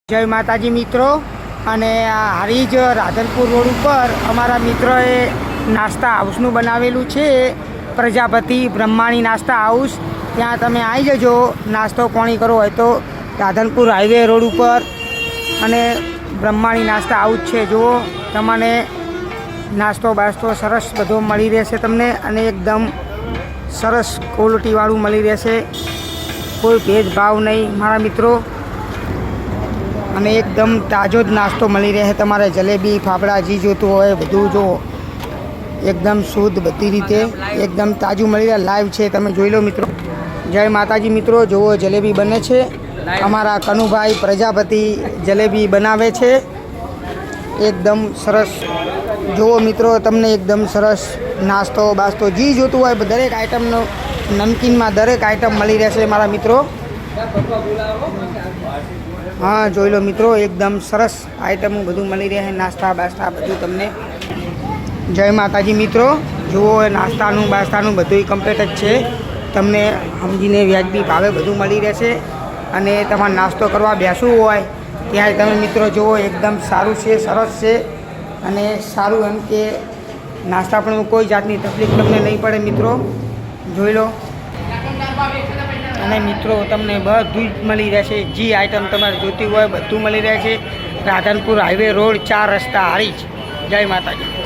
જય માતાજી મિત્રો। અને આ હારીજ રાધનપુર રોડ ઉપર અમારા મિત્રોએ નાસ્તા હાઉસનું બનાવેલું છે, પ્રજાપતિ બ્રહ્માણી નાસ્તા હાઉસ। ત્યાં તમે આવી જજો, નાસ્તો પાણી કરવો હોય તો રાધનપુર હાઈવે રોડ ઉપર અને બ્રહ્માણી નાસ્તા હાઉસ છે। જુઓ, તમને નાસ્તો બાસ્તો સરસ બધો મળી રહેશે તમને, અને એકદમ સરસ ક્વોલિટીવાળું મળી રહેશે, કોઈ ભેદભાવ નહીં મારા મિત્રો। અને એકદમ તાજો જ નાસ્તો મળી રહે તમારે, જલેબી ફાફડા જે જોતું હોય બધું જો એકદમ શુદ્ધ બધી રીતે એકદમ તાજું મળી રહે, લાઈવ છે, તમે જોઈ લો મિત્રો। જય માતાજી મિત્રો। જુઓ જલેબી બને છે, અમારા કનુભાઈ પ્રજાપતિ જલેબી બનાવે છે, એકદમ સરસ। જુઓ મિત્રો, તમને એકદમ સરસ નાસ્તો બાસ્તો જે જોતું હોય દરેક આઈટમનો, નમકીનમાં દરેક આઈટમ મળી રહેશે મારા મિત્રો। हाँ જોઈ લો મિત્રો, एकदम सरस आइटमों બધું મળી રહે, નાસ્તા બાસ્તા બધું તમને। જય માતાજી મિત્રો। જુઓ નાસ્તાનું બાસ્તાનું બધું કમ્પ્લીટ જ છે, તમને સમજીને વ્યાજબી ભાવે બધું મળી રહેશે। અને તમારે નાસ્તો કરવા બેસવું હોય ત્યાં તમે મિત્રો જુઓ, એકદમ સારું છે, સરસ છે, અને સારું એમ કે નાસ્તા પણ કોઈ જાતની તકલીફ તમને નહીં પડે મિત્રો, જોઈ લો। અને મિત્રો તમને બધું જ મળી રહેશે, જે આઈટમ તમારે જોતી હોય બધું મળી રહેશે। રાધનપુર હાઈવે રોડ 4 રસ્તા હારીજ। જય માતાજી।